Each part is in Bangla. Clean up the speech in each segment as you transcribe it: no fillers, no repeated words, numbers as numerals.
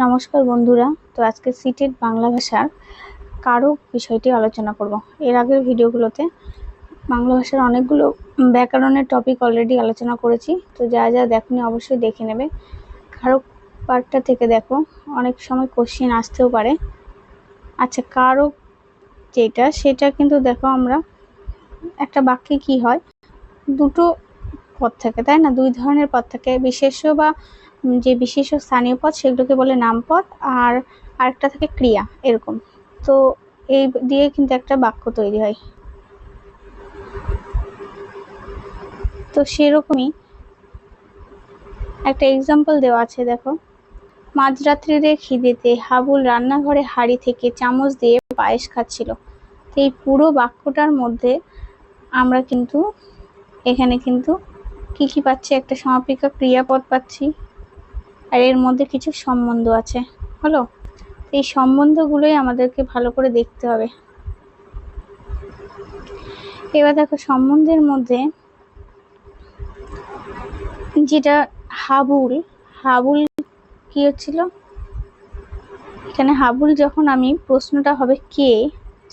নমস্কার বন্ধুরা। তো আজকে সিটেট বাংলা ভাষার কারক বিষয়টি আলোচনা করব। এর আগের ভিডিওগুলোতে বাংলা ভাষার অনেকগুলো ব্যাকরণের টপিক অলরেডি আলোচনা করেছি, তো যা যা দেখনি অবশ্যই দেখে নেবে। কারক পার্টটা থেকে দেখো, অনেক সময় কোশ্চেন আসতেও পারে। আচ্ছা, কারক যেটা সেটা কিন্তু দেখো, আমরা একটা বাক্যে কি হয়, দুটো পদ থাকে, তাই না? দুই ধরনের পদ থাকে, বিশেষ্য বা যে বিশেষ্য স্থানীয় পদ সেগুলোকে বলে নামপদ, আর আরেকটা থাকে ক্রিয়া, এরকম। তো এই দিয়ে কিন্তু একটা বাক্য তৈরি হয়। তো সেরকমই একটা এক্সাম্পল দেওয়া আছে, দেখো। মাঝরাত্রিরে খিদেতে হাবুল রান্নাঘরে হাঁড়ি থেকে চামচ দিয়ে পায়েস খাচ্ছিল। তো এই পুরো বাক্যটার মধ্যে আমরা কিন্তু এখানে কিন্তু কি কি পাচ্ছি, একটা সমাপিকা ক্রিয়াপদ পাচ্ছি, আর এর মধ্যে কিছু সম্বন্ধ আছে। হলো, এই সম্বন্ধগুলোই আমাদেরকে ভালো করে দেখতে হবে। এবার দেখো, সম্বন্ধের মধ্যে যেটা হাবুল, হাবুল কি হচ্ছিল এখানে, হাবুল যখন আমি প্রশ্নটা হবে কে,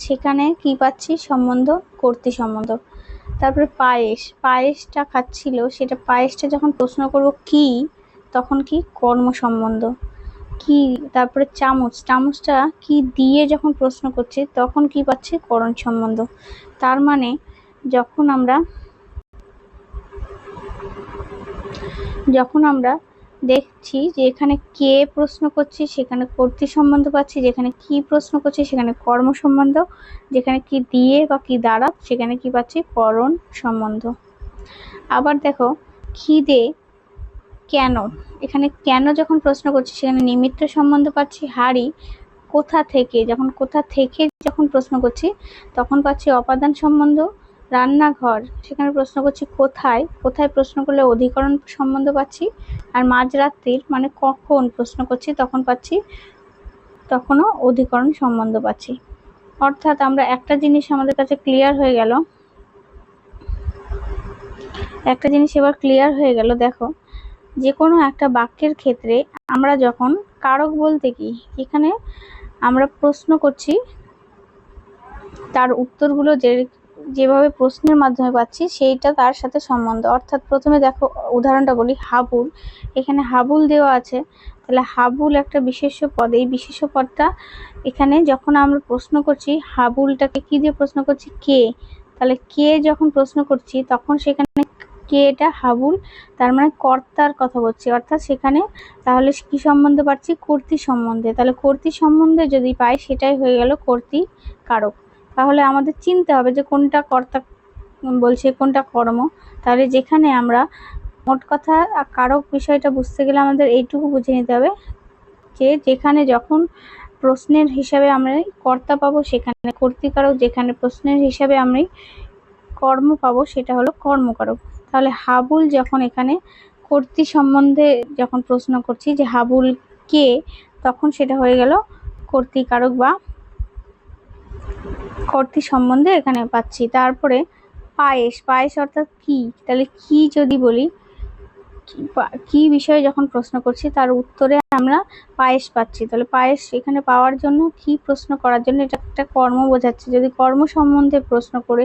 সেখানে কি পাচ্ছি, সম্বন্ধ, কর্তৃ সম্বন্ধ। তারপরে পায়েস, পায়েসটা খাচ্ছিল, সেটা পায়েসটা যখন প্রশ্ন করব কি, তখন কি, কর্ম সম্বন্ধ কি। তারপরে চামচ, চামচটা কি দিয়ে যখন প্রশ্ন করছি তখন কি পাচ্ছি, করণ সম্বন্ধ। তার মানে যখন আমরা দেখছি যে এখানে কে প্রশ্ন করছি সেখানে কর্তৃ সম্বন্ধ পাচ্ছি, যেখানে কি প্রশ্ন করছি সেখানে কর্ম সম্বন্ধ, যেখানে কি দিয়ে বা কি দ্বারা সেখানে কি পাচ্ছি, করণ সম্বন্ধ। আবার দেখো, খিদে কেন, এখানে কেন যখন প্রশ্ন করছি সেখানে নিমিত্ত সম্বন্ধ পাচ্ছি। হাঁড়ি কোথা থেকে, যখন প্রশ্ন করছি তখন পাচ্ছি অপাদান সম্বন্ধ। রান্নাঘর, সেখানে প্রশ্ন করছি কোথায়, প্রশ্ন করলে অধিকরণ সম্বন্ধ পাচ্ছি। আর মাঝরাত্রির মানে কখন প্রশ্ন করছি তখন পাচ্ছি, তখনও অধিকরণ সম্বন্ধ পাচ্ছি। অর্থাৎ আমরা একটা জিনিস আমাদের কাছে ক্লিয়ার হয়ে গেল, দেখো, যে কোনো একটা বাক্যের ক্ষেত্রে আমরা যখন কারক বলতে কি, এখানে আমরা প্রশ্ন করছি তার উত্তরগুলো যেভাবে প্রশ্নের মাধ্যমে পাচ্ছি সেইটা তার সাথে সম্বন্ধ। অর্থাৎ প্রথমে দেখো উদাহরণটা বলি, হাবুল, এখানে হাবুল দেওয়া আছে, তাহলে হাবুল একটা বিশেষ্য পদ। এই বিশেষ্য পদটা এখানে যখন আমরা প্রশ্ন করছি, হাবুলটাকে কি দিয়ে প্রশ্ন করছি, কে। তাহলে কে যখন প্রশ্ন করছি তখন সেখানে কে, এটা হাবুল, তার মানে কর্তার কথা বলছি। অর্থাৎ সেখানে তাহলে কি সম্বন্ধ পাচ্ছি, কর্তৃ সম্বন্ধে। তাহলে কর্তৃ সম্বন্ধে যদি পাই সেটাই হয়ে গেল কর্তৃ কারক। তাহলে আমাদের চিনতে হবে যে কোনটা কর্তা বলছে, কোনটা কর্ম। তাহলে যেখানে আমরা মোট কথা কারক বিষয়টা বুঝতে গেলে আমাদের এইটুকু বুঝে নিতে হবে যে যেখানে যখন প্রশ্নের হিসাবে আমরা কর্তা পাবো সেখানে কর্তৃকারক, যেখানে প্রশ্নের হিসাবে আমরা কর্ম পাবো সেটা হলো কর্মকারক। তাহলে হাবুল যখন এখানে কর্তৃ সম্বন্ধে যখন প্রশ্ন করছি যে হাবুল কে, তখন সেটা হয়ে গেল কর্তৃকারক বা কর্তৃ সম্বন্ধে এখানে পাচ্ছি। তারপরে পায়েস, পায়েস অর্থাৎ কি, তাহলে কি যদি বলি, কি বিষয়ে যখন প্রশ্ন করছি তার উত্তরে আমরা পায়েস পাচ্ছি, তাহলে পায়েস এখানে পাওয়ার জন্য কি প্রশ্ন করার জন্য, এটা একটা কর্ম বোঝাচ্ছে। যদি কর্ম সম্বন্ধে প্রশ্ন করে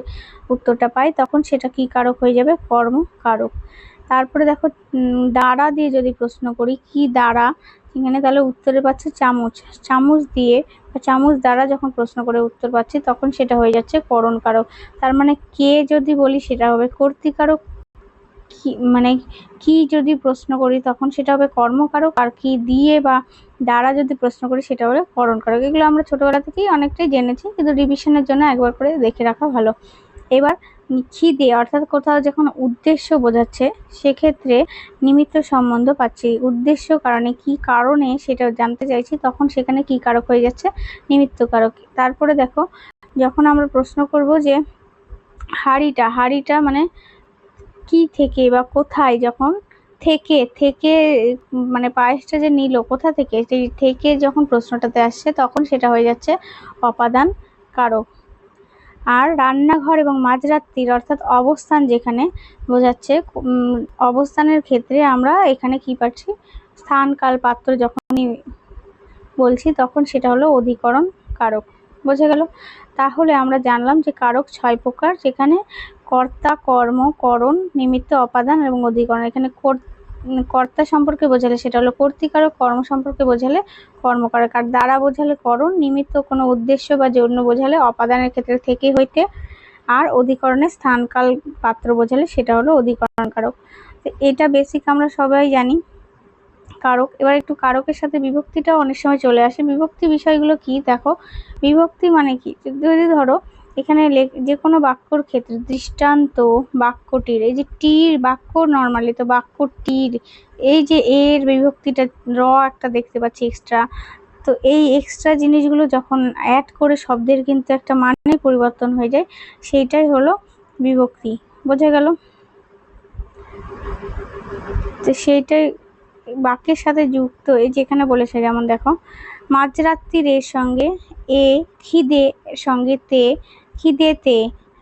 উত্তরটা পাই তখন সেটা কি কারক হয়ে যাবে, কর্ম কারক। তারপরে দেখো, দ্বারা দিয়ে যদি প্রশ্ন করি, কি দ্বারা, এখানে তাহলে উত্তরে পাচ্ছে চামচ, চামচ দিয়ে বা চামচ দ্বারা যখন প্রশ্ন করে উত্তর পাচ্ছি তখন সেটা হয়ে যাচ্ছে করণ কারক। তার মানে কে যদি বলি সেটা হবে কর্তৃকারক, কি মানে কি যদি প্রশ্ন করি তখন সেটা হবে কর্মকারক, আর কি দিয়ে বা দ্বারা যদি প্রশ্ন করি সেটা হবে করণ কারক। এগুলো আমরা ছোটবেলা থেকেই অনেকটাই জেনেছি, কিন্তু রিভিশনের জন্য একবার করে দেখে রাখা ভালো। এবার খিদে অর্থাৎ কোথাও যখন উদ্দেশ্য বোঝাচ্ছে সেক্ষেত্রে নিমিত্ত সম্বন্ধ পাচ্ছি। উদ্দেশ্য কারণে, কি কারণে সেটা জানতে চাইছি তখন সেখানে কি কারক হয়ে যাচ্ছে, নিমিত্ত কারক। তারপরে দেখো, যখন আমরা প্রশ্ন করব যে হাঁড়িটা মানে কি থেকে বা কোথায়, যখন থেকে মানে পায়েসটা যে নিল কোথা থেকে, সেই থেকে যখন প্রশ্নটাতে আসছে তখন সেটা হয়ে যাচ্ছে অপাদান কারক। আর রান্নাঘর এবং মাঝরাত্রির অর্থাৎ অবস্থান যেখানে বোঝাচ্ছে, অবস্থানের ক্ষেত্রে আমরা এখানে কি পাচ্ছি, স্থান কাল পাত্র যখনই বলছি তখন সেটা হলো অধিকরণ কারক। বোঝা গেল? তাহলে আমরা জানলাম যে কারক 6 প্রকার, যেখানে কর্তা, কর্ম, করণ, নিমিত্ত, অপাদান এবং অধিকরণ। এখানে কর্তা সম্পর্কে বোঝালে সেটা হলো কর্তৃকারক, কর্ম সম্পর্কে বোঝালে কর্মকারক, আর দ্বারা বোঝালে করণ, নিমিত্ত কোনো উদ্দেশ্য বা জন্য বোঝালে অপাদানের ক্ষেত্রে থেকে হইতে, আর অধিকরণের স্থান, কাল, পাত্র বোঝালে সেটা হলো অধিকরণ কারক। এটা বেসিক আমরা সবাই জানি। কারক, এবার একটু কারকের সাথে বিভক্তিটাও অনেক সময় চলে আসে। বিভক্তি বিষয়গুলো কি দেখো। বিভক্তি মানে কি, যদি ধরো এখানে যে কোনো বাক্যর ক্ষেত্রে দৃষ্টান্ত বাক্যটির, এই যে টির বাক্য নর্মালি তো বাক্য টির এই যে এর বিভক্তিটা একটা দেখতে পাচ্ছি এক্সট্রা, তো এই এক্সট্রা জিনিসগুলো যখন অ্যাড করে শব্দের কিন্তু একটা মানে পরিবর্তন হয়ে যায়, সেইটাই হলো বিভক্তি। বোঝা গেল? তো সেইটাই বাক্যের সাথে যুক্ত। এই যেখানে বলেছে, যেমন দেখো মাঝরাত্রির এর সঙ্গে এ, খিদে সঙ্গে তে, খিদেতে,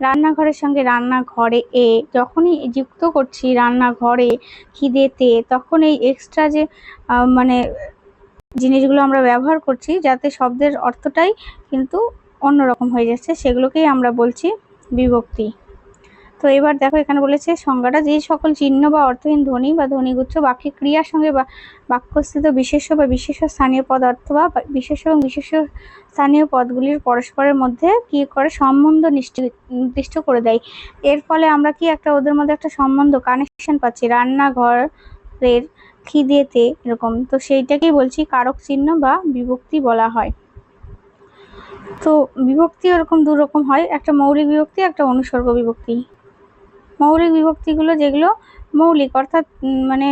রান্নাঘরের সঙ্গে রান্নাঘরে এ, যখনই যুক্ত করছি রান্নাঘরে খিদেতে, তখন এই এক্সট্রা যে মানে জিনিসগুলো আমরা ব্যবহার করছি, যাতে শব্দের অর্থটাই কিন্তু অন্যরকম হয়ে যাচ্ছে, সেগুলোকেই আমরা বলছি বিভক্তি। তো এবার দেখো এখানে বলেছে সংজ্ঞাটা, যে সকল চিহ্ন বা অর্থহীন ধ্বনি বা ধ্বনিগুচ্ছ বাক্যে ক্রিয়ার সঙ্গে বা বাক্যস্থিত বিশেষ্য বা বিশেষ্য স্থানীয় পদ অথবা বিশেষ্য এবং বিশেষ্য স্থানীয় পদগুলির পরস্পরের মধ্যে কি করে সম্বন্ধ নির্দিষ্ট করে দেয়। এর ফলে আমরা কি একটা ওদের মধ্যে একটা সম্বন্ধ, কানেকশন পাচ্ছি, রান্নাঘরের, খিদেতে, এরকম। তো সেইটাকেই বলছি কারক চিহ্ন বা বিভক্তি বলা হয়। তো বিভক্তি এরকম দু রকম হয়, একটা মৌলিক বিভক্তি, একটা অনুসর্গ বিভক্তি। মৌলিক বিভক্তিগুলো যেগুলো মৌলিক, অর্থাৎ মানে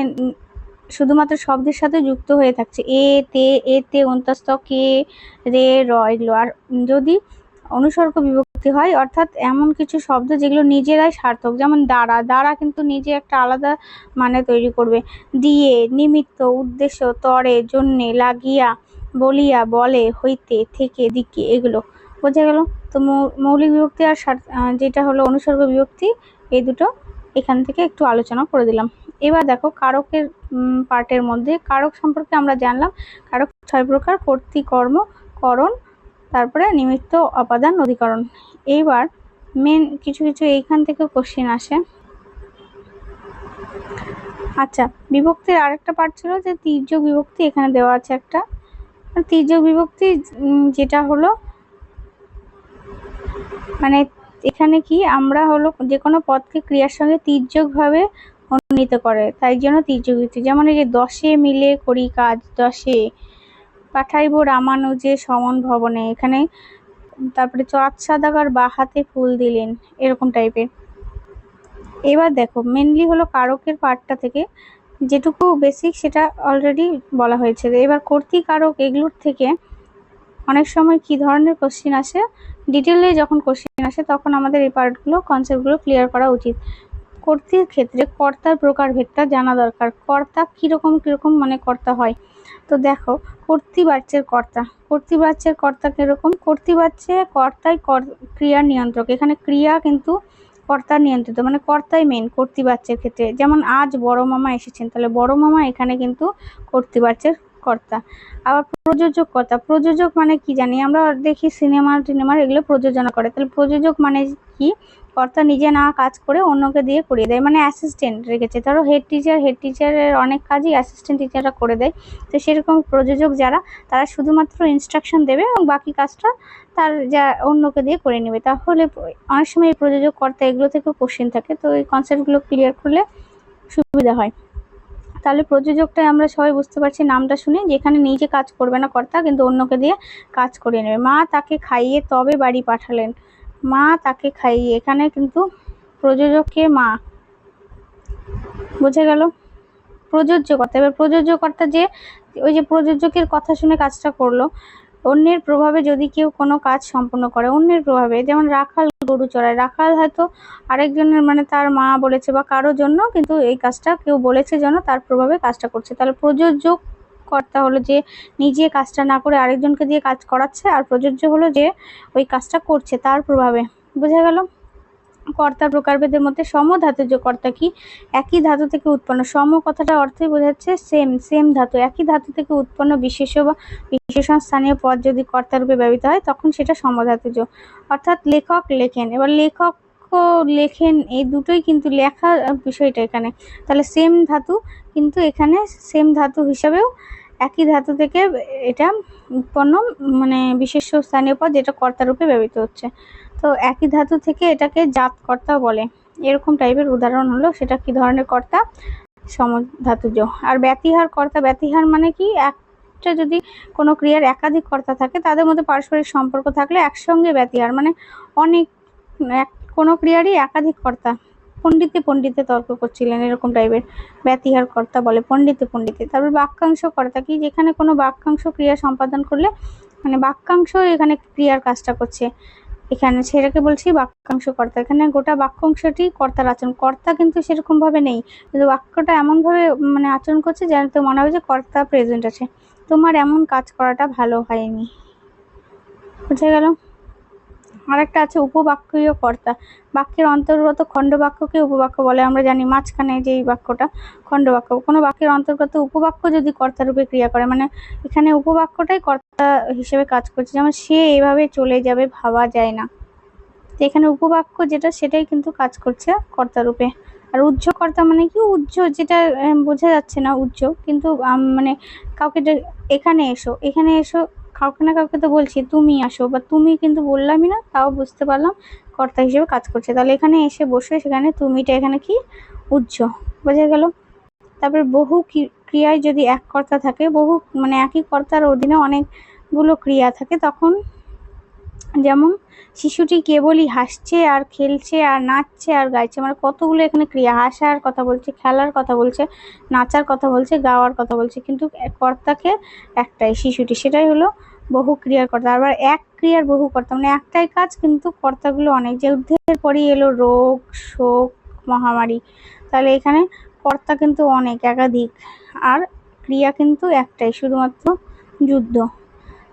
শুধুমাত্র শব্দের সাথে যুক্ত হয়ে থাকছে, এ তে, এতে, অন্তস্থ, কে, রে, র, এগুলো। আর যদি অনুসর্গ বিভক্তি হয়, অর্থাৎ এমন কিছু শব্দ যেগুলো নিজেরাই সার্থক, যেমন দ্বারা, দ্বারা কিন্তু নিজে একটা আলাদা মানে তৈরি করবে, দিয়ে, নিমিত্ত, উদ্দেশ্য, তরে, জন্যে, লাগিয়া, বলিয়া, বলে, হইতে, থেকে, দিকে, এগুলো। বোঝা গেল? তো মৌলিক বিভক্তি আর যেটা হলো অনুসর্গ বিভক্তি, এই দুটো এখান থেকে একটু আলোচনা করে দিলাম। এবার দেখো কারকের পার্টের মধ্যে কারক সম্পর্কে আমরা জানলাম। কারক 6 প্রকার: কর্তৃ, কর্ম, করণ, তারপরে নিমিত্ত, অপাদান, অধিকরণ। এইবার মেন কিছু কিছু এইখান থেকে কোশ্চেন আসে। আচ্ছা, বিভক্তির আরেকটা পার্ট ছিল যে তির্যক বিভক্তি, এখানে দেওয়া আছে একটা। তির্যক বিভক্তি যেটা হলো মানে এখানে কি আমরা হলো যে কোনো পদকে ক্রিয়ার সঙ্গে তির্যক ভাবে উন্নীত করে, তাই জন্য তির্যক বিভক্তি। যেমন এই যে দশে মিলে করি কাজ, দশে পাঠাইব রামানুজে সমন ভবনে, এখানে তারপরে চাঁদ সাদাগার বা হাতে ফুল দিলেন, এরকম টাইপের। এবার দেখো মেনলি হলো কারকের পার্টটা থেকে যেটুকু বেসিক সেটা অলরেডি বলা হয়েছে। এবার কর্তৃকারক এগুলোর থেকে অনেক সময় কি ধরনের কোশ্চেন আসে, ডিটেলে যখন কোশ্চেন আসে তখন আমাদের এই পার্টগুলো, কনসেপ্টগুলো ক্লিয়ার করা উচিত। কর্তৃর ক্ষেত্রে কর্তার প্রকারভেদটা জানা দরকার। কর্তা কিরকম কিরকম মানে কর্তা হয়। তো দেখো কর্তৃবাচ্যের কর্তা, কর্তৃবাচ্যের কর্তা কিরকম, কর্তৃবাচ্যে কর্তাই ক্রিয়ার নিয়ন্ত্রক, এখানে ক্রিয়া কিন্তু কর্তার নিয়ন্ত্রিত, মানে কর্তাই মেন কর্তৃবাচ্যের ক্ষেত্রে। যেমন আজ বড় মামা এসেছেন, তাহলে বড় মামা এখানে কিন্তু কর্তৃবাচ্যের কর্তা। আবার প্রযোজক কর্তা, প্রযোজক মানে কি জানি আমরা, দেখি সিনেমার এগুলো প্রযোজনা করে, তাহলে প্রযোজক মানে কি, কর্তা নিজে না কাজ করে অন্যকে দিয়ে করিয়ে দেয়, মানে অ্যাসিস্ট্যান্ট রেখেছে। ধরো হেড টিচারের অনেক কাজই অ্যাসিস্ট্যান্ট টিচাররা করে দেয়। তো সেরকম প্রযোজক যারা, তারা শুধুমাত্র ইনস্ট্রাকশন দেবে এবং বাকি কাজটা তার যা অন্যকে দিয়ে করে নেবে। তাহলে অনেক সময় এই প্রযোজক কর্তা এগুলো থেকেও কোশ্চেন থাকে, তো এই কনসেপ্টগুলো ক্লিয়ার করলে সুবিধা হয়। তাহলে প্রযোজকটাই আমরা সবাই বুঝতে পারছি নামটা শুনে, যেখানে নিজে কাজ করবে না কর্তা, কিন্তু অন্যকে দিয়ে কাজ করিয়ে নেবে। মা তাকে খাইয়ে তবে বাড়ি পাঠালেন, মা তাকে খাইয়ে, এখানে কিন্তু প্রযোজককে মা। বোঝা গেল? প্রযোজ্যকর্তা, এবার প্রযোজ্যকর্তা যে ওই যে প্রযোজকের কথা শুনে কাজটা করলো, অন্যের প্রভাবে যদি কেউ কোনো কাজ সম্পন্ন করে, অন্যের প্রভাবে, যেমন রাখাল গরু চড়ায়, রাখাল হয়তো আরেকজনের মানে তার মা বলেছে বা কারোর জন্য, কিন্তু এই কাজটা কেউ বলেছে জন্য তার প্রভাবে কাজটা করছে। তাহলে প্রযোজক কর্তা হলো যে নিজে কাজটা না করে আরেকজনকে দিয়ে কাজ করাচ্ছে, আর প্রযোজ্য হলো যে ওই কাজটা করছে তার প্রভাবে। বোঝা গেল? কর্তার প্রকারভেদের মধ্যে সমধাতুজ কর্তা কি? একই ধাতু থেকে উৎপন্ন। সম কথাটা অর্থই বোঝাচ্ছে সেম, সেম ধাতু, একই ধাতু থেকে উৎপন্ন বিশেষ্য বা বিশেষণ স্থানীয় পদ যদি কর্তারূপে ব্যবহৃত হয় তখন সেটা সমধাতুজ। অর্থাৎ লেখক লেখেন, এবার লেখক লেখেন এই দুটোই কিন্তু লেখা বিষয়টা এখানে, তাহলে সেম ধাতু, কিন্তু এখানে সেম ধাতু হিসাবেও একই ধাতু থেকে এটা উৎপন্ন, মানে বিশেষ্য স্থানীয় পদ যেটা কর্তারূপে ব্যবহৃত হচ্ছে। তো একই ধাতু থেকে এটাকে জাতকর্তা বলে, এরকম টাইপের উদাহরণ হলো। সেটা কি ধরনের কর্তা? সমধাতুজ। আর ব্যতিহার কর্তা, ব্যতিহার মানে কি? একটা যদি কোনো ক্রিয়ার একাধিক কর্তা থাকে তাদের মধ্যে পারস্পরিক সম্পর্ক থাকলে একসঙ্গে ব্যতিহার, মানে অনেক কোনো ক্রিয়ারই একাধিক কর্তা। পণ্ডিতে পণ্ডিতে তর্ক করছিলেন এরকম টাইপের, ব্যতিহার কর্তা বলে পণ্ডিতে পণ্ডিতে। তারপর বাক্যাংশ কর্তা কি? যেখানে কোনো বাক্যাংশ ক্রিয়া সম্পাদন করলে, মানে বাক্যাংশ এখানে ক্রিয়ার কাজটা করছে, এখানে সেটাকে বলছি বাক্যাংশ কর্তা। এখানে গোটা বাক্যাংশটি কর্তার আচরণ, কর্তা কিন্তু সেরকম ভাবে নেই, কিন্তু বাক্যটা এমন ভাবে মানে আচরণ করছে যেন তো মনে হবে যে কর্তা প্রেজেন্ট আছে। তোমার এমন কাজ করাটা ভালো হয়নি, বুঝে গেল? আরেকটা আছে উপবাক্যীয় কর্তা। বাক্যের অন্তর্গত খণ্ডবাক্যকে উপবাক্য বলে, আমরা জানি মাঝখানে যে বাক্যটা খণ্ডবাক্য। কোনো বাক্যের অন্তর্গত উপবাক্য যদি কর্তারূপে ক্রিয়া করে, মানে এখানে উপবাক্যটাই কর্তা হিসেবে কাজ করছে, যেমন সে এভাবে চলে যাবে ভাবা যায় না, তো এখানে উপবাক্য যেটা সেটাই কিন্তু কাজ করছে কর্তারূপে। আর উহ্য কর্তা মানে কি? উহ্য যেটা বোঝা যাচ্ছে না উহ্য, কিন্তু মানে কাউকে এখানে এসো, এখানে এসো, কাউকে না কাউকে তো বলছি তুমি আসো, বা তুমি কিন্তু বললামই না, তাও বুঝতে পারলাম কর্তা হিসেবে কাজ করছে। তাহলে এখানে এসে বসে, সেখানে তুমিটা এখানে কি? উহ্য, বোঝা গেল? তারপরে বহু ক্রিয়ায় যদি এক কর্তা থাকে, বহু মানে একই কর্তার অধীনে অনেকগুলো ক্রিয়া থাকে, তখন যেমন শিশুটি কেবলই হাসছে আর খেলছে আর নাচছে আর গাইছে, মানে কতগুলো এখানে ক্রিয়া, হাসার কথা বলছে, খেলার কথা বলছে, নাচার কথা বলছে, গাওয়ার কথা বলছে, কিন্তু কর্তাকে একটাই, শিশুটি, সেটাই হলো বহু ক্রিয়ার কর্তা। আবার এক ক্রিয়ার বহু কর্তা মানে একটাই কাজ কিন্তু কর্তাগুলো অনেক, যে যুদ্ধের পরেই এলো রোগ, শোক, মহামারী, তাহলে এখানে কর্তা কিন্তু অনেক, একাধিক, আর ক্রিয়া কিন্তু একটাই, শুধুমাত্র যুদ্ধ।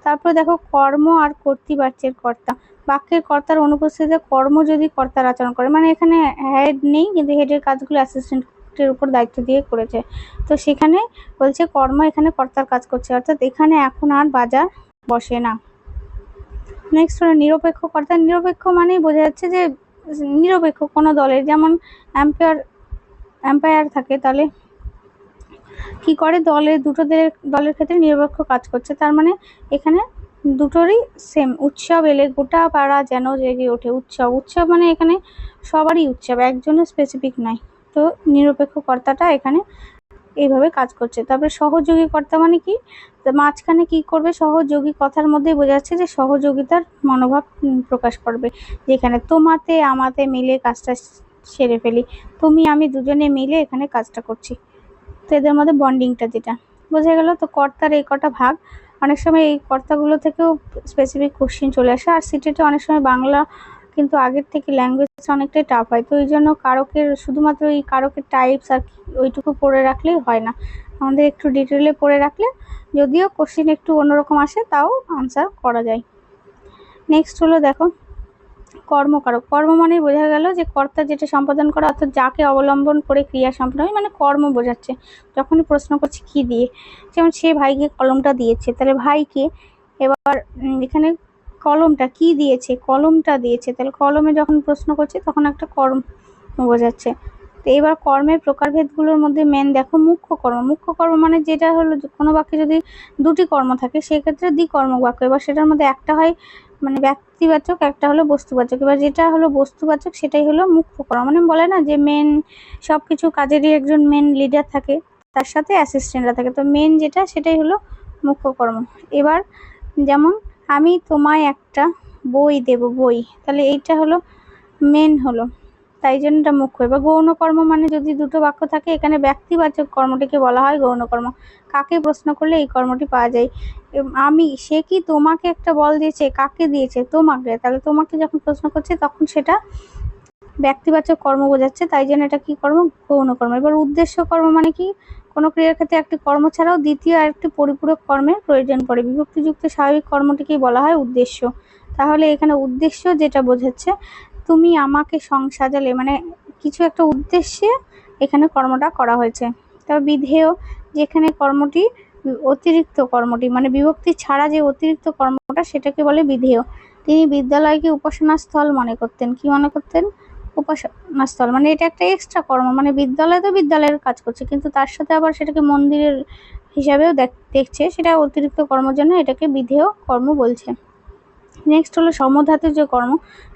তারপর দেখো কর্ম আর কর্তৃবাচ্যের কর্তা। বাক্যের কর্তার অনুপস্থিতিতে কর্ম যদি কর্তার আচরণ করে, মানে এখানে হেড নেই কিন্তু হেডের কাজগুলো অ্যাসিস্ট্যান্টের উপর দায়িত্ব দিয়ে করেছে, তো সেখানে বলছে কর্ম এখানে কর্তার কাজ করছে, অর্থাৎ এখানে এখন আর বাজার বসে না। নেক্সট হলো নিরপেক্ষ কর্তা। নিরপেক্ষ মানেই বোঝা যাচ্ছে যে নিরপেক্ষ কোনো দলের, যেমন এম্পায়ার থাকে, তাহলে কি করে? দুটো দলের ক্ষেত্রে নিরপেক্ষ কাজ করছে, তার মানে এখানে দুটোরই সেম। উৎসব এলে গোটা পাড়া যেন জেগে ওঠে, উৎসব, উৎসব মানে এখানে সবারই উৎসব, একজনের স্পেসিফিক নয়, তো নিরপেক্ষ কর্তাটা এখানে এইভাবে কাজ করছে। তারপরে সহযোগী কর্তা মানে কি? মাঝখানে কি করবে? সহযোগী, কথার মধ্যেই বোঝা যাচ্ছে যে সহযোগিতার মনোভাব প্রকাশ করবে, যেখানে তোমাতে আমাতে মিলে কাজটা সেরে ফেলি, তুমি আমি দুজনে মিলে এখানে কাজটা করছি, তো এদের মধ্যে বন্ডিংটা যেটা বোঝা গেল। তো কর্তার এই কটা ভাগ, অনেক সময় এই কর্তাগুলো থেকেও স্পেসিফিক কোশ্চেন চলে আসে, আর সিটেটে অনেক সময় বাংলা কিন্তু আগের থেকে ল্যাঙ্গুয়েজ অনেকটাই টাফ হয়, তো এই জন্য কারকের শুধুমাত্র এই কারকের টাইপস আর ওইটুকু পড়ে রাখলেই হয় না, আমাদের একটু ডিটেলে পড়ে রাখলে যদিও কোশ্চেন একটু অন্যরকম আসে তাও আনসার করা যায়। নেক্সট হলো দেখো কর্মকারক। কর্ম মানেই বোঝা গেল যে কর্তা যেটা সম্পাদন করে, অর্থাৎ যাকে অবলম্বন করে ক্রিয়া সম্পাদন হয়, মানে কর্ম বোঝাচ্ছে। যখনই প্রশ্ন করছে কি দিয়ে, যেমন সে ভাইকে কলমটা দিয়েছে, তাহলে ভাইকে, এবার এখানে কলমটা কি দিয়েছে? কলমটা দিয়েছে, তাহলে কলমে যখন প্রশ্ন করছে তখন একটা কর্ম বোঝাচ্ছে। তো এবার কর্মের প্রকারভেদগুলোর মধ্যে মেন দেখো মুখ্য কর্ম। মুখ্য কর্ম মানে যেটা হলো কোনো বাক্যে যদি দুটি কর্ম থাকে সেক্ষেত্রে দ্বিকর্মক বাক্য, এবার সেটার মধ্যে একটা হয় মানে ব্যক্তিবাচক, একটা হলো বস্তুবাচক। এবার যেটা হলো বস্তুবাচক সেটাই হলো মুখ্য কর্ম, মানে বলে না যে মেন সবকিছু কাজেরই একজন মেন লিডার থাকে, তার সাথে অ্যাসিস্ট্যান্টরা থাকে, তো মেন যেটা সেটাই হলো মুখ্য কর্ম। এবার যেমন আমি তোমায় একটা বই দেব, বই, তাহলে এইটা হলো মেন হলো, তাই জন্য এটা মুখ্য। এবার গৌণকর্ম মানে যদি দুটো বাক্য থাকে, এখানে ব্যক্তিবাচক কর্মটিকে বলা হয় গৌণকর্ম, কাকে প্রশ্ন করলে এই কর্মটি পাওয়া যায়। আমি, সে কি তোমাকে একটা বল দিয়েছে, কাকে দিয়েছে? তোমাকে, তাহলে তোমাকে যখন প্রশ্ন করছে তখন সেটা ব্যক্তিবাচক কর্ম বোঝাচ্ছে, তাই জন্য এটা কি কর্ম? গৌণকর্ম। এবার উদ্দেশ্য কর্ম মানে কি? কোনো ক্রিয়ার ক্ষেত্রে একটি কর্ম ছাড়াও দ্বিতীয় আরেকটি পরিপূরক কর্মের প্রয়োজন পড়ে, বিভক্তিযুক্ত স্বাভাবিক কর্মটিকেই বলা হয় উদ্দেশ্য। তাহলে এখানে উদ্দেশ্য যেটা বোঝাচ্ছে, তুমি আমাকে সাজালে, মানে কিছু একটা উদ্দেশ্যে এখানে কর্মটা করা হয়েছে। তবে বিধেয়, যেখানে কর্মটি অতিরিক্ত কর্মটি মানে বিভক্তি ছাড়া যে অতিরিক্ত কর্মটা সেটাকে বলে বিধেয়। তিনি বিদ্যালয়কে উপাসনা স্থল মনে করতেন। কি মনে করতেন? উপাসনা স্থল, মানে এটা একটা এক্সট্রা কর্ম, মানে বিদ্যালয় তো বিদ্যালয়ের কাজ করছে, কিন্তু তার সাথে আবার সেটাকে মন্দিরের হিসাবেও দেখছে, সেটা অতিরিক্ত কর্মের জন্য এটাকে বিধেয় কর্ম বলছে। নেক্সট হলো সমধাতুজ কর্ম।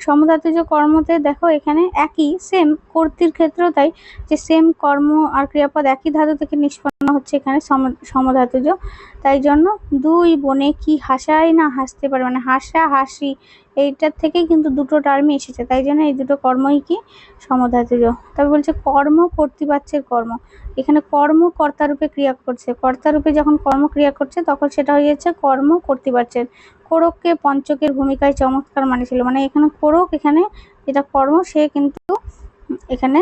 সমধাতুজ কর্মতে দেখো এখানে একই সেম কর্তৃর ক্ষেত্রেও তাই, যে সেম কর্ম আর ক্রিয়াপদ একই ধাতু থেকে নিষ্পন্ন হচ্ছে এখানে সমধাতুজ। তাই জন্য দুই বোনে কি হাসায় না হাসতে পারে, মানে হাসা হাসি এইটার থেকেই কিন্তু দুটো টার্মই এসেছে, তাই জন্য এই দুটো কর্মই কি সমধাতুজ। তবে বলছে কর্ম কর্তৃবাচ্যের কর্ম, এখানে কর্ম কর্তারূপে ক্রিয়া করছে, কর্তারূপে যখন কর্ম ক্রিয়া করছে তখন সেটা হয়ে যাচ্ছে কর্ম কর্তৃবাচ্যের। কোরককে পঞ্চকের ভূমিকায় চমৎকার মানেছিল, মানে এখানে কোরক, এখানে যেটা কর্ম সে কিন্তু এখানে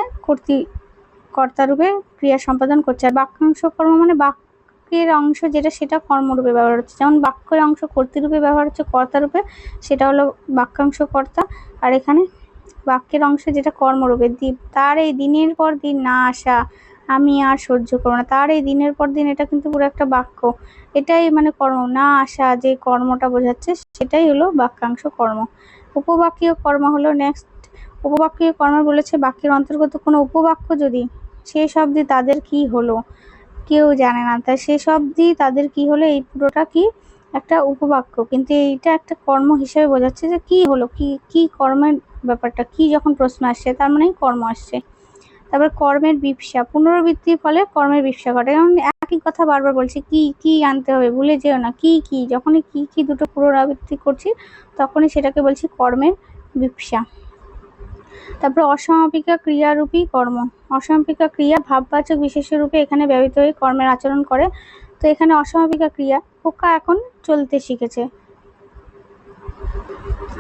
কর্তারূপে ক্রিয়া সম্পাদন করছে। আর বাক্যাংশ কর্ম মানে বাক্যের অংশ যেটা সেটা কর্মরূপে ব্যবহার হচ্ছে, যেমন বাক্যের অংশ কর্তৃরূপে ব্যবহার হচ্ছে কর্তারূপে, সেটা হলো বাক্যাংশ কর্তা। আর এখানে বাক্যের অংশ যেটা কর্মরূপে, তার এই দিনের পর দিন না আসা আমি আর সহ্য করবো না, তার এই দিনের পর দিন, এটা কিন্তু পুরো একটা বাক্য, এটাই মানে কর্ম, না আসা যে কর্মটা বোঝাচ্ছে সেটাই হলো বাক্যাংশ কর্ম। উপবাক্যীয় কর্ম হলো নেক্সট। উপবাক্যীয় কর্ম বলেছে বাক্যের অন্তর্গত কোনো উপবাক্য যদি শেষ অবধি তাদের কি হলো কেউ জানে না, তাই শেষ অবধি তাদের কি হলো এই পুরোটা কি একটা উপবাক্য, কিন্তু এইটা একটা কর্ম হিসেবে বোঝাচ্ছে যে কি হলো, কি কর্মের ব্যাপারটা কি, যখন প্রশ্ন আসছে তার মানেই কর্ম আসছে। তারপর কর্মের বিপসা, পুনরাবৃত্তির ফলে কর্মের বিপসা ঘটে, যেমন একই কথা বারবার বলছি, কি আনতে হবে, ভুলে যেও না, কি যখনই কি দুটো পুনরাবৃত্তি করছি তখনই সেটাকে বলছি কর্মের বিপসা। তারপর অসমাপিকা ক্রিয়ারূপী কর্ম। অসমাপিকা ক্রিয়া ভাববাচক বিশেষ্য রূপে এখানে ব্যবহৃত হয়ে কর্মের আচরণ করে। তো এখানে অসমাপিকা ক্রিয়া, পোকা এখন চলতে শিখেছে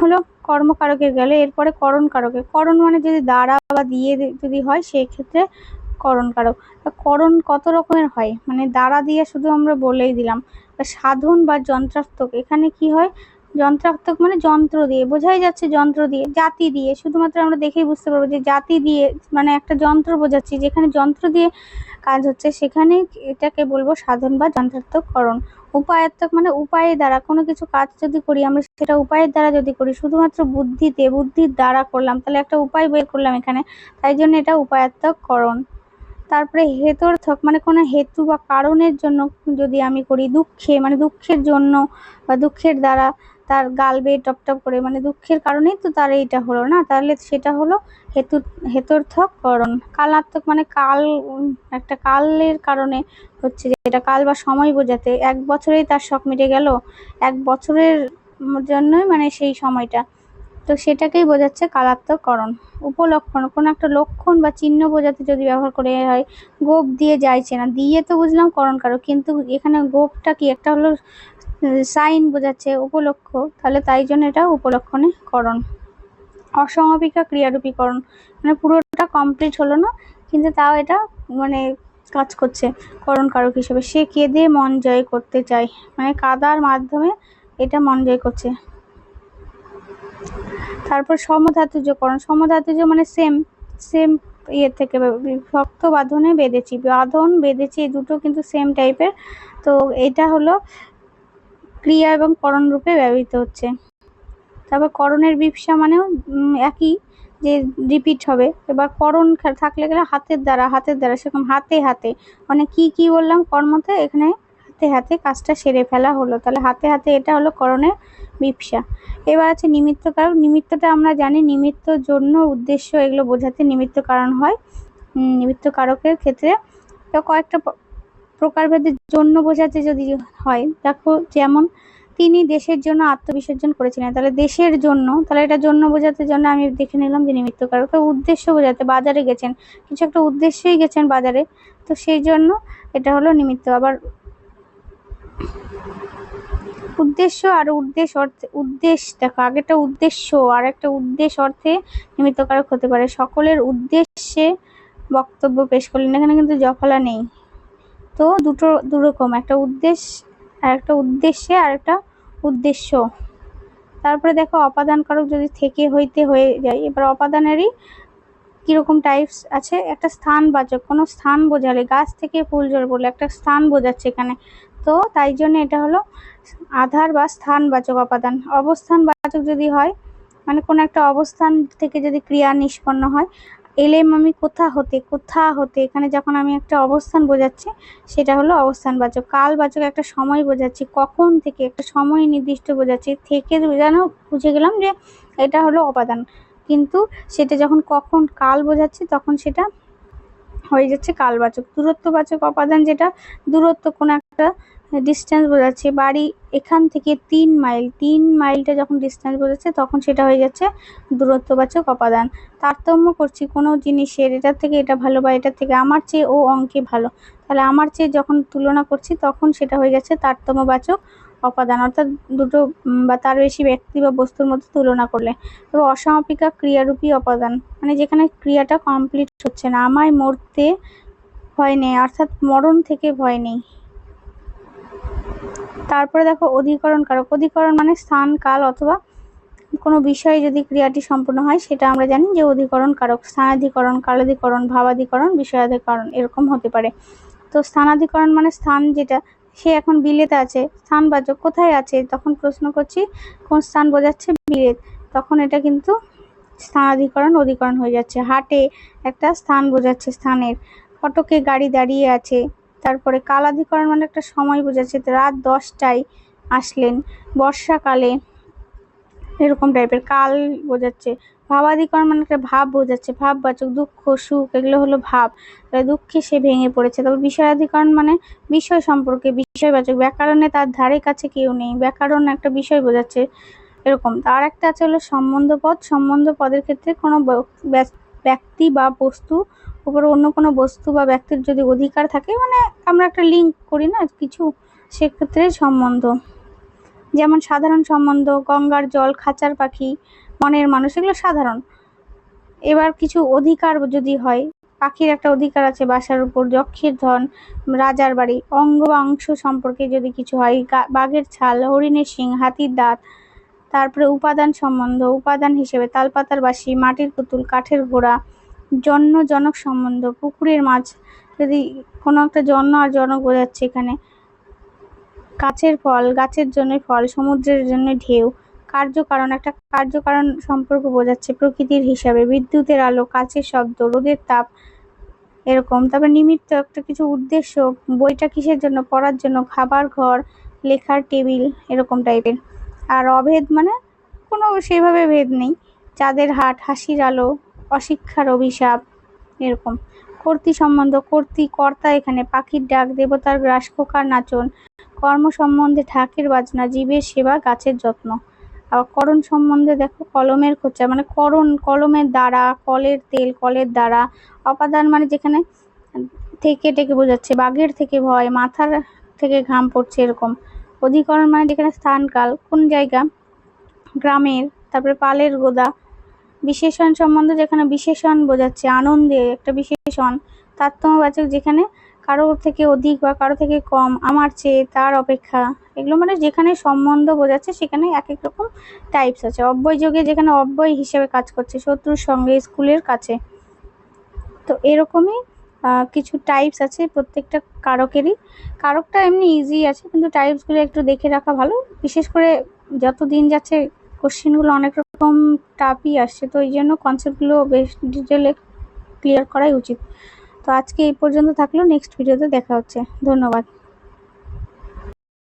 হলো কর্মকারকের গেলে, এরপরে করণ কারকে। করণ মানে যদি দ্বারা বা দিয়ে যদি হয় সেক্ষেত্রে করণ কারক। করণ কত রকমের হয়, মানে দ্বারা দিয়ে শুধু আমরা বলেই দিলাম। সাধন বা যন্ত্রার্থক, এখানে কি হয়, যন্ত্রার্থক মানে যন্ত্র দিয়ে, বোঝাই যাচ্ছে যন্ত্র দিয়ে, জাতি দিয়ে, শুধুমাত্র আমরা দেখেই বুঝতে পারবো যে জাতি দিয়ে মানে একটা যন্ত্র বোঝাচ্ছি, যেখানে যন্ত্র দিয়ে কাজ হচ্ছে সেখানে এটাকে বলবো সাধন বা যন্ত্রার্থক করণ। উপায়াত্মক মানে উপায়ের দ্বারা কোনো কিছু কাজ যদি করি আমরা, সেটা উপায়ের দ্বারা যদি করি, শুধুমাত্র বুদ্ধির দ্বারা করলাম তাহলে একটা উপায় বের করলাম এখানে, তাই জন্য এটা উপায়াত্মক করণ। তারপরে হেতর্থক মানে কোনো হেতু বা কারণের জন্য যদি আমি করি, দুঃখে মানে দুঃখের জন্য বা দুঃখের দ্বারা তার গাল বেয়ে টপটপ করে, মানে দুঃখের কারণেই তো তার এইটা হলো না, তাহলে সেটা হলো হেতর্থক করণ। কালাত্মক মানে কাল, একটা কালের কারণে হচ্ছে, যেটা কাল বা সময় বোঝাতে, 1 বছরেই তার শখ মিটে গেল, 1 বছরের জন্যই মানে সেই সময়টা, তো সেটাকেই বোঝাচ্ছে কালাত্মক করণ। উপলক্ষণ কোনো একটা লক্ষণ বা চিহ্ন বোঝাতে যদি ব্যবহার করে হয়, গোপ দিয়ে যাইছে না, দিয়ে তো বুঝলাম করণ কারক, কিন্তু এখানে গোপটা কি একটা হলো সাইন বোঝাচ্ছে উপলক্ষ, তাহলে তাই জন্য এটা উপলক্ষণে করণ। অসমাপিকা ক্রিয়ারূপীকরণ মানে পুরোটা কমপ্লিট হলো না, কিন্তু তাও এটা মানে কাজ করছে করণ কারক হিসেবে। সে কেঁদে মন জয় করতে চায়, মানে কাদার মাধ্যমে এটা মন জয় করছে। তারপর সমধাতুজকরণ। সমধাতুজ মানে সেম ইয়ে থেকে, শক্ত বাঁধনে বেঁধেছি, বাঁধন বেঁধেছি, এই দুটো কিন্তু সেম টাইপের, তো এটা হলো ক্রিয়া এবং করণ রূপে ব্যবহৃত হচ্ছে। তারপর করণের বিপসা মানেও একই, যে রিপিট হবে। এবার করণ থাকলে গেলে হাতের দ্বারা সেরকম হাতে মানে কি বললাম কর্মতে, এখানে হাতে কাজটা সেরে ফেলা হলো, তাহলে হাতে এটা হলো করণের বিপসা। এবার আছে নিমিত্ত কারক। নিমিত্তটা আমরা জানি নিমিত্ত, জন্য, উদ্দেশ্য এগুলো বোঝাতে নিমিত্ত কারণ হয়। নিমিত্ত কারকের ক্ষেত্রে কয়েকটা প্রকারভেদে জন্য বোঝাতে যদি হয়, দেখো যেমন তিনি দেশের জন্য আত্মবিসর্জন করেছিলেন, তাহলে দেশের জন্য, তাহলে এটা জন্য বোঝাতে জন্য আমি দেখে নিলাম যে নিমিত্ত কারক। উদ্দেশ্য বোঝাতে বাজারে গেছেন, কিছু একটা উদ্দেশ্যেই গেছেন বাজারে, তো সেই জন্য এটা হলো নিমিত্ত। আবার উদ্দেশ্য আর উদ্দেশ্য দেখো, আগেটা উদ্দেশ্য আর একটা উদ্দেশ্য অর্থে নিমিত্ত কারক হতে পারে। সকলের উদ্দেশ্যে বক্তব্য পেশ করলেন, এখানে কিন্তু জফলা নেই, তো দুরকম, একটা উদ্দেশ্য আর একটা উদ্দেশ্যে আর একটা উদ্দেশ্য। তারপরে দেখো অপাদান কারক যদি থেকে হইতে হয়ে যায়, এবার অপাদানেরই কিরকম টাইপস আছে। একটা স্থানবাচক, কোনো স্থান বোঝালে, গাছ থেকে ফুল ঝরে পড়লে একটা স্থান বোঝাচ্ছে এখানে, তো তাই জন্য এটা হলো আধার বা স্থানবাচক অপাদান। অবস্থানবাচক যদি হয়, মানে কোনো একটা অবস্থান থেকে যদি ক্রিয়া নিষ্পন্ন হয়, এলেম আমি কোথা হতে, এখানে যখন আমি একটা অবস্থান বোঝাচ্ছি সেটা হলো অবস্থানবাচক। কালবাচক একটা সময় বোঝাচ্ছি, কখন থেকে একটা সময় নির্দিষ্ট বোঝাচ্ছি, থেকে যেন বুঝে গেলাম যে এটা হলো অপাদান, কিন্তু সেটা যখন কখন কাল বোঝাচ্ছি তখন সেটা হয়ে যাচ্ছে কালবাচক। দূরত্ববাচক অপাদান যেটা দূরত্ব, কোনো একটা ডিস্টেন্স বোঝাচ্ছে, বাড়ি এখান থেকে 3 মাইল, 3 মাইলটা যখন ডিস্টেন্স বোঝাচ্ছে তখন সেটা হয়ে যাচ্ছে দূরত্ববাচক অপাদান। তারতম্য করছি কোনো জিনিসের, এটার থেকে এটা ভালো বা এটার থেকে আমার চেয়ে ও অঙ্কে ভালো, তাহলে আমার চেয়ে যখন তুলনা করছি তখন সেটা হয়ে যাচ্ছে তারতম্যবাচক অপাদান, অর্থাৎ দুটো বা তার বেশি ব্যক্তি বা বস্তুর মধ্যে তুলনা করলে। তো অসমাপিকা ক্রিয়ারূপী অপাদান, মানে যেখানে ক্রিয়াটা কমপ্লিট হচ্ছে না, আমায় মরতে ভয় নেই, অর্থাৎ মরণ থেকে ভয় নেই। তারপরে দেখো অধিকরণ কারক। অধিকরণ মানে স্থান, কাল অথবা কোনো বিষয়ে যদি ক্রিয়াটি সম্পূর্ণ হয় সেটা আমরা জানি যে অধিকরণ কারক। স্থানাধিকরণ, কালাধিকরণ, ভাবাধিকরণ, বিষয়াধিকরণ এরকম হতে পারে। তো স্থানাধিকরণ মানে স্থান, যেটা সে এখন বিলেতে আছে, স্থানবাচক, কোথায় আছে, তখন প্রশ্ন করছি কোন স্থান বোঝাচ্ছে, বিলেত, তখন এটা কিন্তু স্থানাধিকরণ অধিকরণ হয়ে যাচ্ছে। হাটে একটা স্থান বোঝাচ্ছে, স্থানের, ফটকে গাড়ি দাঁড়িয়ে আছে। তারপরে কালাধিকরণ মানে একটা সময় বোঝাচ্ছে, রাত 10টায় আসলেন, বর্ষাকালে, এরকম টাইপের কাল বোঝাচ্ছে। ভাবাধিকরণ মানে একটা ভাব বোঝাচ্ছে, ভাববাচক, দুঃখ, সুখ এগুলো হলো ভাব, দুঃখে সে ভেঙে পড়েছে। তবে বিষয়াধিকরণ মানে বিষয় সম্পর্কে, বিষয়বাচক, ব্যাকরণে তার ধারে কাছে কেউ নেই, ব্যাকরণ একটা বিষয় বোঝাচ্ছে এরকম। তার একটা আছে হলো সম্বন্ধ পদ। সম্বন্ধ পদের ক্ষেত্রে কোনো ব্যক্তি বা বস্তু উপর অন্য কোনো বস্তু বা ব্যক্তির যদি অধিকার থাকে, মানে আমরা একটা লিঙ্ক করি না কিছু, সেক্ষেত্রে সম্বন্ধ। যেমন সাধারণ সম্বন্ধ, গঙ্গার জল, খাঁচার পাখি, মনের মানুষ, এগুলো সাধারণ। এবার কিছু অধিকার যদি হয়, পাখির একটা অধিকার আছে বাসার উপর, যক্ষের ধন, রাজার বাড়ি, অঙ্গ বা অংশ সম্পর্কে যদি কিছু হয়, বাঘের ছাল, হরিণের শিং, হাতির দাঁত। তারপরে উপাদান সম্বন্ধ, উপাদান হিসেবে তালপাতার বাঁশি, মাটির পুতুল, কাঠের ঘোড়া। জনক সম্বন্ধ, পুকুরের মাছ, যদি কোনো একটা জন্য আর জনক বোঝাচ্ছে এখানে। গাছের ফল, গাছের জন্য ফল, সমুদ্রের জন্য ঢেউ। কার্যকারণ, একটা কার্যকারণ সম্পর্ক বোঝাচ্ছে প্রকৃতির হিসাবে, বিদ্যুতের আলো, কাচের শব্দ, রোদের তাপ এরকম। তারপর নিমিত্ত, একটা কিছু উদ্দেশ্য, বইটা কিসের জন্য, পড়ার জন্য, খাবার ঘর, লেখার টেবিল এরকম টাইপের। আর অভেদ মানে কোনো সেইভাবে ভেদ নেই, চাঁদের হাট, হাসির আলো, অশিক্ষার অভিশাপ এরকম। কর্তৃ সম্বন্ধ, কর্তা এখানে, পাখির ডাক, দেবতার গ্রাস, খোকার নাচন। কর্ম সম্বন্ধে ঢাকের বাজনা, জীবের সেবা, গাছের যত্ন। আবার করণ সম্বন্ধে দেখো, কলমের খোঁচা মানে করণ, কলমের দ্বারা, কলের তেল, কলের দ্বারা। অপাদান মানে যেখানে থেকে টেকে বোঝাচ্ছে, বাঘের থেকে ভয়, মাথার থেকে ঘাম পড়ছে এরকম। অধিকরণ মানে যেখানে স্থান, কাল, কোন জায়গা, গ্রামের। তারপরে পালের গোদা। বিশেষণ সম্বন্ধ, যেখানে বিশেষণ বোঝাচ্ছে আনন্দে একটা বিশেষণ। তারতম্যবাচক, যেখানে কারো থেকে অধিক বা কারো থেকে কম, আমার চেয়ে, তার অপেক্ষা, এগুলো মানে যেখানে সম্বন্ধ বোঝাচ্ছে সেখানে এক এক রকম টাইপস আছে। অব্যয় যোগে, যেখানে অব্যয় হিসেবে কাজ করছে, শত্রুর সঙ্গে, স্কুলের কাছে। তো এরকমই কিছু টাইপস আছে প্রত্যেকটা কারকেরই। কারকটা এমনি ইজি আছে, কিন্তু টাইপসগুলো একটু দেখে রাখা ভালো, বিশেষ করে যত দিন যাচ্ছে কোশ্চেনগুলো অনেক রকম টাফই আসছে, তো এই জন্য কনসেপ্টগুলো বেশ ডিটেলে ক্লিয়ার করাই উচিত। তো আজকে এই পর্যন্ত থাকলো, নেক্সট ভিডিওতে দেখা হচ্ছে। ধন্যবাদ।